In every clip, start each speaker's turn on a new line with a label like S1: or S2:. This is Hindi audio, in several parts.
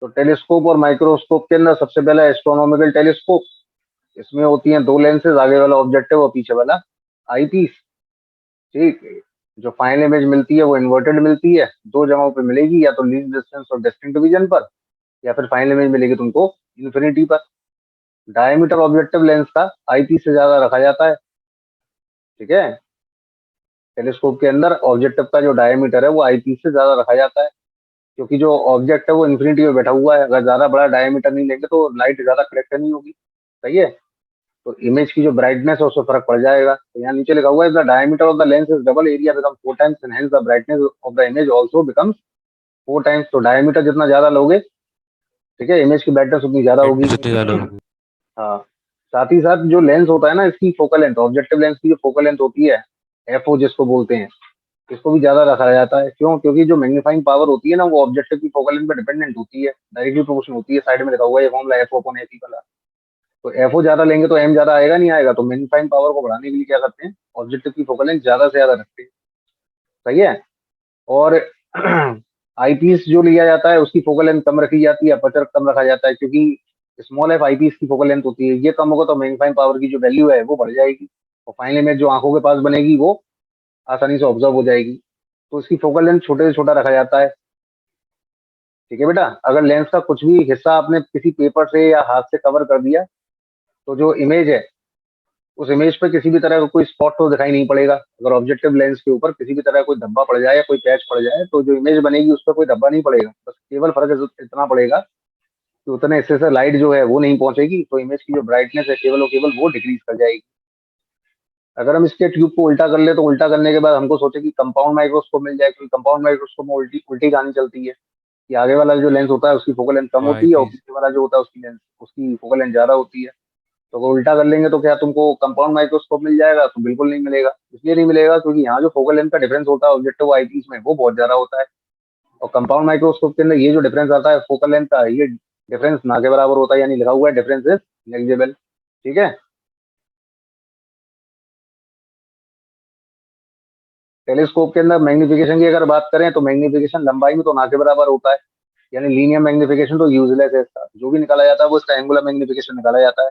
S1: तो टेलीस्कोप और माइक्रोस्कोप के अंदर सबसे पहला एस्ट्रोनॉमिकल टेलीस्कोप। इसमें होती हैं दो लेंसेज, आगे वाला ऑब्जेक्टिव और पीछे वाला आई पीस। ठीक है। जो फाइनल इमेज मिलती है वो इन्वर्टेड मिलती है, दो जगहों पे मिलेगी, या तो लीस्ट डिस्टेंस और डिस्टिंक्ट डिवीजन पर, या फिर फाइनल इमेज मिलेगी तुमको इन्फिनिटी पर। डायमीटर ऑब्जेक्टिव लेंस का आई पीस से ज्यादा रखा जाता है। ठीक है। टेलीस्कोप के अंदर ऑब्जेक्टिव का जो डायमीटर है वो आई पीस से ज्यादा रखा जाता है, क्योंकि जो ऑब्जेक्ट है वो इन्फिनिटी में बैठा हुआ है। अगर ज्यादा बड़ा डायमीटर नहीं लेंगे तो लाइट ज्यादा करेक्ट नहीं होगी। सही है। तो इमेज की जो ब्राइटनेस है उससे फर्क पड़ जाएगा। तो यहाँ नीचे लिखा हुआ है the diameter of the lens is double, area become 4 times and hence the brightness of the image also becomes 4 times. तो डायमीटर जितना ज्यादा लोगे, ठीक है, इमेज की ब्राइटनेस उतनी ज्यादा होगी।
S2: जितनी ज्यादा होगी।
S1: हाँ। साथ ही साथ जो लेंस होता है ना, इसकी फोकल लेंथ, ऑब्जेक्टिव लेंस की जो फोकल लेंथ होती है, एफओ जिसको बोलते हैं, इसको भी ज्यादा रखा जाता है। क्यों? क्योंकि जो मैग्नीफाइंग पावर होती है ना, वो ऑब्जेक्टिव की फोकल लेंथ पर डिपेंडेंट होती है, डायरेक्टली प्रोपोर्शनल होती है। साइड में लिखा हुआ है ये फॉर्मूला एफओ अपॉन एफई वाला। तो एफओ ज्यादा लेंगे तो एम ज्यादा आएगा, नहीं आएगा? तो मैग्नीफाइंग पावर को बढ़ाने के लिए क्या करते हैं, ऑब्जेक्टिव की फोकल लेंथ ज्यादा से ज्यादा रखते हैं। सही है। और आईपीस जो लिया जाता है उसकी फोकल लेंथ कम रखी जाती है, अपर्चर कम रखा जाता है, क्योंकि स्मॉल एफ आईपीस की फोकल लेंथ होती है। ये कम होगा तो मैग्नीफाइंग पावर की जो वैल्यू है वो बढ़ जाएगी, और फाइनल इमेज जो आंखों के पास बनेगी वो आसानी से ऑब्जर्व हो जाएगी। तो इसकी फोकल लेंथ छोटे से छोटा रखा जाता है। ठीक है बेटा। अगर लेंस का कुछ भी हिस्सा आपने किसी पेपर से या हाथ से कवर कर दिया, तो जो इमेज है उस इमेज पे किसी भी तरह का कोई स्पॉट तो दिखाई नहीं पड़ेगा। अगर ऑब्जेक्टिव लेंस के ऊपर किसी भी तरह कोई धब्बा पड़ जाए या कोई पैच पड़ जाए, तो जो इमेज बनेगी उस पर कोई धब्बा नहीं पड़ेगा। बस केवल फर्क इतना पड़ेगा कि उतने हिस्से से लाइट जो है वो नहीं पहुंचेगी, तो इमेज की जो ब्राइटनेस है केवल और केवल वो डिक्रीज कर जाएगी। अगर हम इसके ट्यूब को उल्टा कर ले, तो उल्टा करने के बाद हमको सोचे कि कंपाउंड माइक्रोस्कोप मिल जाए, क्योंकि कंपाउंड माइक्रोस्कोप में उल्टी उल्टी कहानी चलती है कि आगे वाला जो लेंस होता है उसकी फोकल लेंथ कम
S2: वो आई
S1: होती है, और
S2: पीस।
S1: पीछे वाला जो होता है उसकी लेंस, उसकी फोकल लेंथ ज्यादा होती है। तो अगर उल्टा कर लेंगे तो क्या तुमको कंपाउंड माइक्रोस्कोप मिल जाएगा? तो बिल्कुल नहीं मिलेगा। इसलिए नहीं मिलेगा क्योंकि यहाँ जो फोकल लेंथ का डिफरेंस होता है ऑब्जेक्टिव आईपीस में, वो बहुत ज्यादा होता है। और कंपाउंड माइक्रोस्कोप के अंदर ये जो डिफरेंस आता है फोकल लेंथ का, ये डिफरेंस ना के बराबर होता है, यानी लिखा हुआ है डिफरेंस इज नेग्लिजिबल। ठीक है। टेलीस्कोप के अंदर मैग्निफिकेशन की अगर बात करें, तो मैग्निफिकेशन लंबाई में तो ना के बराबर होता है, यानी लीनियर मैग्निफिकेशन तो यूजलेस है। इसका जो भी निकाला जाता है वो इसका एंगुलर मैग्निफिकेशन निकाला जाता है।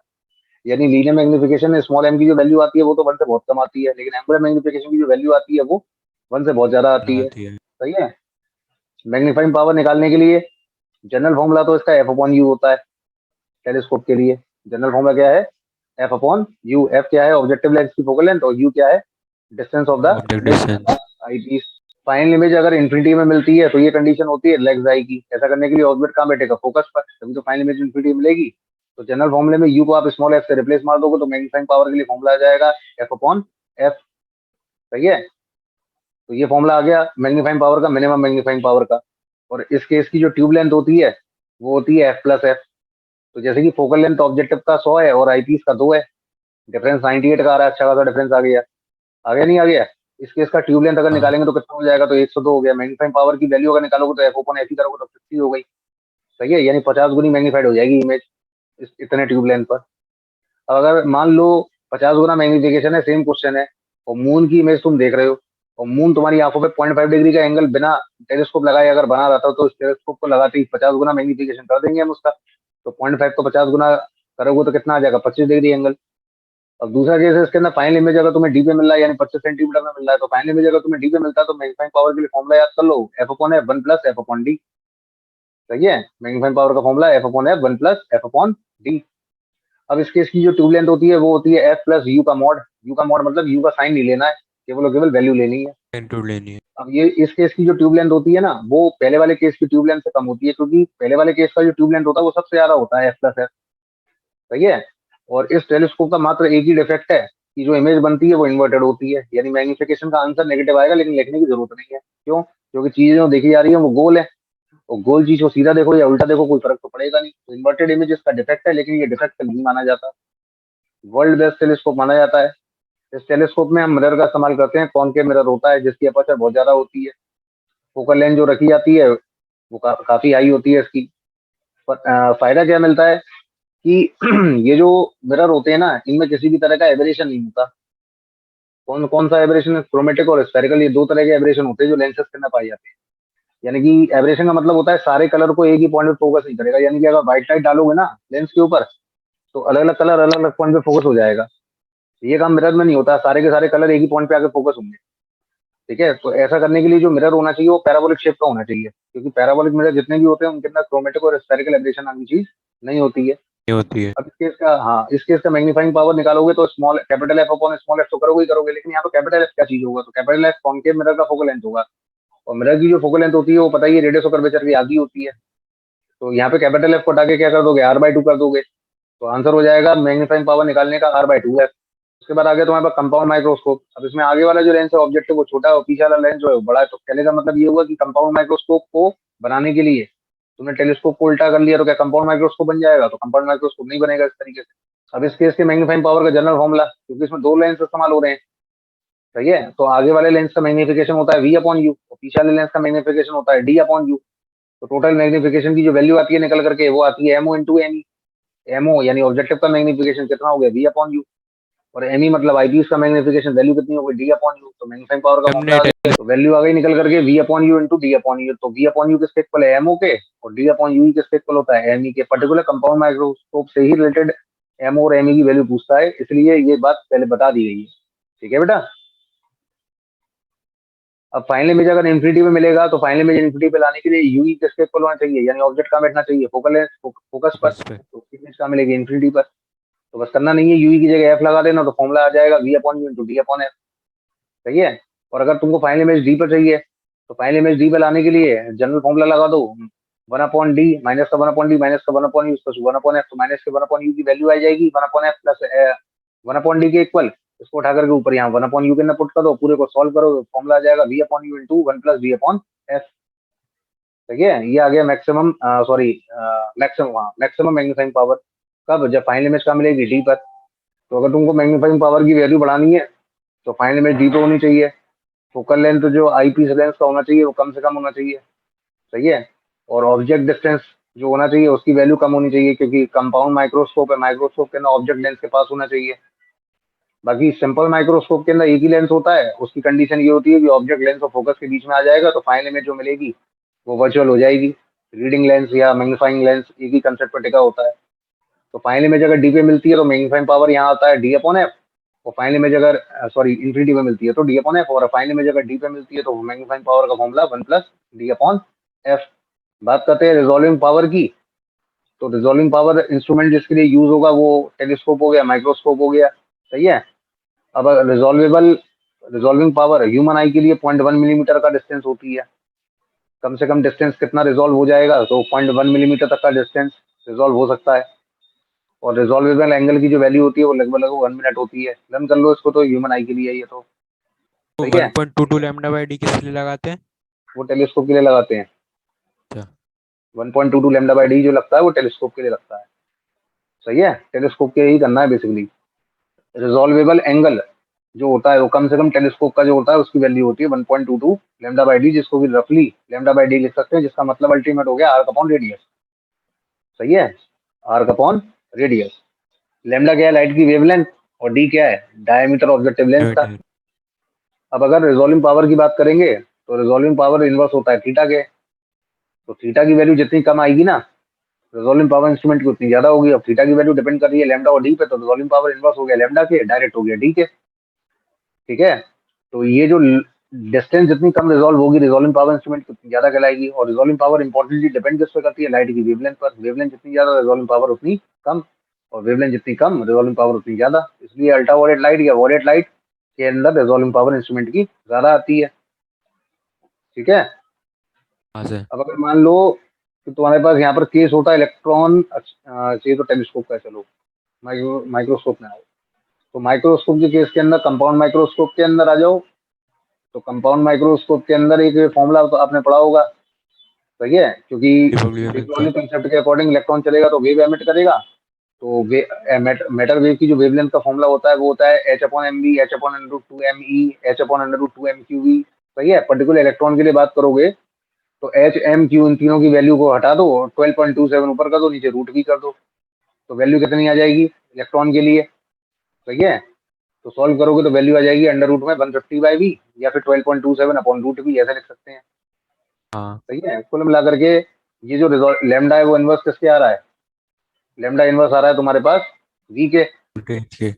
S1: यानी लीनियर मैग्निफिकेशन में स्मॉल एम की जो वैल्यू आती है वो तो 1 से बहुत कम आती है, लेकिन एंगुलर मैग्निफिकेशन की जो वैल्यू आती है वो 1 से बहुत ज्यादा आती है।
S2: आती है।
S1: सही है। मैग्नीफाइंग पावर निकालने के लिए जनरल फॉर्मूला तो इसका एफ अपॉन यू होता है। टेलीस्कोप के लिए जनरल फॉर्मूला क्या है? F upon you. एफ क्या है? ऑब्जेक्टिव लेंस की फोकल लेंथ, और यू क्या है? Distance of the
S2: object
S1: image
S2: distance.
S1: Eyepiece. Final image अगर इन्फिनिटी में मिलती है तो ये कंडीशन होती है लेग्स आई की। ऐसा करने के लिए ऑब्जेक्ट कहाँ बैठेगा? फोकस पर, तभी तो फाइनल इमेज इन्फिनिटी मिलेगी। तो जनरल फॉर्मूले में यू को आप स्मॉल एफ से रिप्लेस मार दोगे तो मैग्नीफाइंग पावर के लिए फॉर्मूला आ जाएगा एफ अपॉन एफ। सही है। तो ये फॉर्मूला आ गया मैग्नीफाइंग पावर का, मिनिमम मैग्नीफाइंग पावर का। और इस केस की जो ट्यूब लेंथ होती है वो होती है एफ प्लस एफ। तो जैसे कि फोकल लेंथ ऑब्जेक्टिव का 100 है और आईपीस का 2 है, डिफरेंस 98 का आ रहा है। अच्छा खासा डिफरेंस आ गया। आ गया नहीं आ गया? इस केस का ट्यूब लेंथ अगर
S2: हाँ।
S1: निकालेंगे तो कितना हो जाएगा? तो 102 हो गया। मैग्नीफाइंग पावर की वैल्यू अगर निकालोगे तो एफ ओपन एफ ही करोगे तो 50 हो गई। सही है। यानी 50 गुनी मैग्नीफाइड हो जाएगी इमेज इतने ट्यूब लेंथ पर। अब अगर मान लो 50 गुना मैग्निफिकेशन है, सेम क्वेश्चन है, और मून की इमेज तुम देख रहे हो, और मून तुम्हारी आंखों पे 0.5 डिग्री का एंगल बिना टेलीस्कोप लगाए अगर बना रहता हो, तो उस टेलीस्कोप को लगाते ही 50 गुना मैग्निफिकेशन कर देंगे हम उसका। तो 0.5 को 50 गुना करोगे तो कितना आ जाएगा? 25 डिग्री एंगल। अब दूसरा केस है, इसके अंदर फाइनल इमेज अगर तुम्हें डी पे मिल रहा है, यानी 25 सेंटीमीटर में मिल रहा है, तो फाइनल इमेज अगर तुम्हें डी पे मिलता है तो मैग्नीफाइंग पावर के लिए फॉर्मुला याद कर लो, F upon F 1 plus F upon D. सही है। मैग्नीफाइंग पावर का formula F upon F 1 plus F upon D. अब इस केस की जो ट्यूब लेंथ होती है वो होती है एफ प्लस यू का मॉड। यू का मॉड मतलब यू का साइन नहीं लेना है, केवल और केवल वैल्यू लेनी है।
S2: इंक्लूड लेनी है।
S1: अब ये इस केस की जो ट्यूब लेंथ होती है ना, वो पहले वाले केस की ट्यूब लेंथ से कम होती है, क्योंकि पहले वाले केस का जो ट्यूब लेंथ होता है वो सबसे ज्यादा होता है, एफ प्लस एफ। सही है। और इस टेलीस्कोप का मात्र एक ही डिफेक्ट है कि जो इमेज बनती है वो इन्वर्टेड होती है, यानी मैग्निफिकेशन का आंसर नेगेटिव आएगा, लेकिन लिखने की जरूरत नहीं है। क्यों? क्योंकि चीजें जो देखी जा रही है वो गोल है, और गोल चीज को सीधा देखो या उल्टा देखो कोई फर्क तो पड़ेगा नहीं। तो इन्वर्टेड इमेज इसका डिफेक्ट है, लेकिन ये डिफेक्ट नहीं माना जाता। वर्ल्ड बेस्ट टेलीस्कोप माना जाता है। इस टेलीस्कोप में हम मिरर का इस्तेमाल करते हैं। कॉनकेव मिरर होता है जिसकी अपर्चर बहुत ज्यादा होती है। फोकल लेंथ जो रखी जाती है वो काफी हाई होती है इसकी। पर फायदा क्या मिलता है कि ये जो मिरर होते हैं ना, इनमें किसी भी तरह का एबरेशन नहीं होता। कौन कौन सा एबरेशन है? क्रोमेटिक और स्फेरिकल, ये दो तरह के एबरेशन होते हैं जो लेंसेज के अंदर पाए जाते हैं। यानी कि एब्रेशन का मतलब होता है सारे कलर को एक ही पॉइंट पे फोकस नहीं करेगा, यानी कि अगर व्हाइट लाइट डालोगे ना लेंस के ऊपर, तो अलग अलग कलर अलग अलग पॉइंट पे फोकस हो जाएगा। ये काम मिरर में नहीं होता, सारे के सारे कलर एक ही पॉइंट पे आके फोकस होंगे। ठीक है, तो ऐसा करने के लिए जो मिरर होना चाहिए वो पैराबोलिक शेप का होना चाहिए, क्योंकि पैराबोलिक मिरर जितने भी होते हैं उनके अंदर क्रोमेटिक और स्फेरिकल एब्रेशन नाम की चीज नहीं होती है।
S2: ये होती है।
S1: अब इस केस का, हाँ, इस केस का मैग्नीफाइंग पावर निकालोगे तो small capital F upon small F तो करोगे ही करोगे, लेकिन यहाँ पे कैपिटल एफ क्या चीज होगा, तो कैपिटल एफ कॉनकेव मिरर का फोकल लेंथ होगा। और मिरर की जो फोकल लेंथ होती है वो पता ही है, रेडियस ऑफ कर्वेचर की आधी होती है। तो यहाँ पे कैपिटल एफ को हटा के क्या कर दोगे, R/2 कर दोगे। तो आंसर हो जाएगा मैग्नीफाइंग पावर निकालने का R/2 है। उसके बाद आगे तुम्हारे पास कंपाउंड माइक्रोस्कोप। अब इसमें आगे वाला जो लेंस है ऑब्जेक्टिव वो छोटा है और पीछे वाला लेंस जो है वो बड़ा है, तो कहने का मतलब ये हुआ कि कंपाउंड माइक्रोस्कोप को बनाने के लिए तुमने टेलीस्कोप को उल्टा कर लिया तो क्या कंपाउंड माइक्रोस्कोप बन जाएगा, तो कंपाउंड माइक्रोस्कोप नहीं बनेगा इस तरीके से। अब इस केस के मैग्नीफाइंग पावर का जनरल फॉर्मूला, क्योंकि इसमें दो लेंस इस्तेमाल हो रहे हैं, सही है, तो आगे वाले लेंस का मैग्निफिकेशन होता है V/U और पीछे वाले लेंस का मैग्निफिकेशन होता है D/U। तो टोटल मैग्निफिकेशन की जो वैल्यू आती है निकल करके वो आती है MO इंटू एमई। एमओ यानी ऑब्जेक्टिव का मैग्निफिकेशन कितना हो गया, V/U। और एमई मतलब आईपीस का मैग्निफिकेशन वैल्यू कितनी हो गई, D/U। तो मैग्नीफाइंग पावर का
S2: हमने
S1: फॉर्मूला आ गया, तो वैल्यू आ गई निकल करके V/U इंटू D/U। तो V/U किसके इक्वल है, एमओ के, और D/U किसके इक्वल होता है, एमई के। पर्टिकुलर कंपाउंड माइक्रोस्कोप से ही रिलेटेड एमओ और एमई की वैल्यू पूछता है, इसलिए ये बात पहले बता दी गई है। ठीक है बेटा। अब फाइनल इमेज अगर इन्फिनिटी में मिलेगा तो फाइनल इमेज इन्फिनिटी पे लाने के लिए यूई किसके इक्वल होना चाहिए, यानी ऑब्जेक्ट कहाँ बैठना चाहिए, फोकल लेंथ फोकस पर,
S2: फोकस पे।
S1: तो इमेज कहाँ मिलेगी, इन्फिनिटी पर। तो बस करना नहीं है, यूई की जगह एफ लगा देना, तो फॉर्मूला आ जाएगा V/U इंटू D/F। सही है। और अगर तुमको फाइनल इमेज डी पर चाहिए तो फाइनल इमेज डी पर लाने के लिए जनरल फॉर्मूला लगा दो, 1/D माइनस का 1/D माइनस का 1/U प्लस 1/F। तो माइनस के 1/U की वैल्यू आ जाएगी 1/F प्लस 1/D के इक्वल। इसको उठा करके ऊपर यहाँ 1/U के अंदर पुट कर दो, पूरे को सॉल्व करो, फॉर्मूला आ जाएगा V/U इंटू 1 प्लस D/F। ठीक है, ये आ गया मैक्सिमम, सॉरी, मैक्सिमम, हाँ, मैक्सिमम मैग्नीफाइंग पावर कब, जब फाइनल इमेज का मिलेगी डी पर। तो अगर तुमको मैग्नीफाइंग पावर की वैल्यू बढ़ानी है तो फाइनल इमेज डी पे होनी चाहिए। फोकल लेंथ जो आई पीस लेंस का होना चाहिए वो कम से कम होना चाहिए। सही है। और ऑब्जेक्ट डिस्टेंस जो होना चाहिए उसकी वैल्यू कम होनी चाहिए, क्योंकि कंपाउंड माइक्रोस्कोप है, माइक्रोस्कोप के अंदर ऑब्जेक्ट लेंस के पास होना चाहिए। बाकी सिंपल माइक्रोस्कोप के अंदर एक ही लेंस होता है, उसकी कंडीशन ये होती है कि ऑब्जेक्ट लेंस और फोकस के बीच में आ जाएगा तो फाइनल इमेज जो मिलेगी वो वर्चुअल हो जाएगी। रीडिंग लेंस या मैग्नीफाइंग लेंस एक ही कंसेप्ट पर टिका होता है। तो फाइनल इमेज अगर डी पे मिलती है तो मैग्नीफाइंग पावर यहाँ आता है D/F। और फाइनल इमेज अगर, सॉरी, इन्फिनिटी पे मिलती है तो D/F, और फाइनल इमेज अगर डी पे मिलती है तो मैग्नीफाइंग पावर का फॉर्मूला 1 प्लस D/F। बात करते हैं रिजॉल्विंग पावर की। तो रिजॉल्विंग पावर इंस्ट्रूमेंट जिसके लिए यूज होगा वो टेलीस्कोप हो गया, माइक्रोस्कोप हो गया। सही है। अब रिजॉल्वेबल रिजॉल्विंग पावर ह्यूमन आई के लिए 0.1 मिलीमीटर का डिस्टेंस होती है। कम से कम डिस्टेंस कितना रिजॉल्व हो जाएगा, तो 0.1 मिलीमीटर तक का डिस्टेंस रिजॉल्व हो सकता है। और रिजॉल्वेबल एंगल की जो वैल्यू होती है वो लगभग लगभग 1 मिनट होती है। रन कर लो इसको, तो ह्यूमन आई के लिए ये तो
S2: तो
S1: सही है।
S2: 1.22 लैम्डा बाई डी किस लिए लगाते हैं?
S1: वो टेलीस्कोप के लिए लगाते हैं।
S2: अच्छा।
S1: 1.22 λ/d जो लगता है वो टेलीस्कोप के लिए लगता है। सही है, टेलीस्कोप के लिए ही करना है बेसिकली। रिजॉल्वेबल एंगल जो होता है वो कम से कम टेलीस्कोप का जो होता है उसकी वैल्यू होती है 1.22 λ/d, जिसको भी रफली λ/d लिख सकते हैं, जिसका मतलब अल्टीमेट हो गया आर्क अपॉन रेडियस। सही है, आर्क अपॉन रेडियस। लैम्डा क्या है, लाइट की वेवलेंथ, और डी क्या है, डायमीटर ऑब्जेक्टिव लेंस का।
S2: न्यूटन।
S1: अब अगर रिजॉल्विंग पावर की बात करेंगे तो रिजॉल्विंग पावर इनवर्स होता है थीटा के। तो थीटा की वैल्यू जितनी कम आएगी ना रिजॉल्विंग पावर इंस्ट्रूमेंट की उतनी ज्यादा होगी। अब थीटा की वैल्यू डिपेंड कर रही है लैम्डा और डी पे, तो रिजॉल्विंग पावर इनवर्स हो गया लैम्डा के, डायरेक्ट हो गया डी के। ठीक है। तो ये जो डिस्टेंस जितनी कम रिजॉल्व होगी रिजॉल्विंग पावर इंस्ट्रूमेंट की उतनी ज्यादा कहलाएगी। और रिजॉल्विंग पावर इंपॉर्टेंटली डिपेंड किस पे करती है, लाइट की वेवलेंथ पर। वेवलेंथ जितनी ज्यादा रिजॉल्विंग पावर उतनी कम, और वेवलेंथ जितनी कम रिजॉल्विंग पावर उतनी ज्यादा। इसलिए अल्ट्रावायलेट लाइट या वॉलेट लाइट के अंदर रिजॉल्विंग पावर इंस्ट्रूमेंट की ज्यादा आती है। ठीक है।
S2: कहाँ से?
S1: अब अगर मान लो कि तुम्हारे पास यहाँ पर केस होता है इलेक्ट्रॉन, चाहिए तो टेलीस्कोप का है, चलो माइक्रोस्कोप में आओ। तो माइक्रोस्कोप के केस के अंदर कंपाउंड माइक्रोस्कोप के अंदर आ जाओ। तो कंपाउंड माइक्रोस्कोप के अंदर एक फॉर्मूला तो आपने पढ़ा होगा, सही है, क्योंकि
S2: डिब्रगली
S1: डीप
S2: वेवलेंथ का।
S1: लर्निंग कंसेप्ट के अकॉर्डिंग इलेक्ट्रॉन चलेगा तो वेव एमिट करेगा। तो मैटर वेव की जो वेवलेंथ का फॉर्मूला होता है वो होता है H/mv, H/√2me, H/√2mqv। सही है, पर्टिकुलर इलेक्ट्रॉन के लिए बात करोगे तो H, M, Q इन तीनों की वैल्यू को हटा दो और 12.27 ऊपर कर दो, नीचे रूट भी कर दो, तो वैल्यू कितनी आ जाएगी इलेक्ट्रॉन के लिए। सही है। तो सॉल्व करोगे तो वैल्यू आ जाएगी अंडर रूट में 150/v, या फिर 12.27 अपॉन रूट भी, ऐसा लिख सकते हैं।
S2: हाँ
S1: सही है। कुल मिला करके ये जो लेमडा है वो इनवर्स किसके आ रहा है? लेमडा इनवर्स आ रहा है तुम्हारे पास वी के।
S2: वोल्टेज के।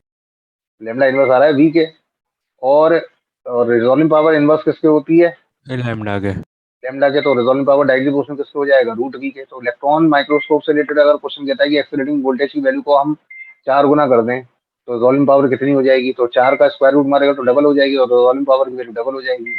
S1: लेमडा इनवर्स आ रहा है वी के। और रिजॉल्विंग पावर इनवर्स किसके होती है?
S2: लैम्डा के।
S1: लेमडा के। तो रिजॉल्विंग पावर डायरेक्टली प्रोपोर्शनल किसके हो जाएगा? रूट वी के। तो इलेक्ट्रॉन माइक्रोस्कोप से रिलेटेड अगर क्वेश्चन कहता है कि एक्सीलरेटिंग वोल्टेज की वैल्यू को हम 4 गुना कर दें तो रिजॉल्विंग पावर कितनी हो जाएगी? तो 4 का स्क्वायर रूट मारेगा तो डबल हो जाएगी और रिजॉल्विंग पावर की वैल्यू डबल हो जाएगी।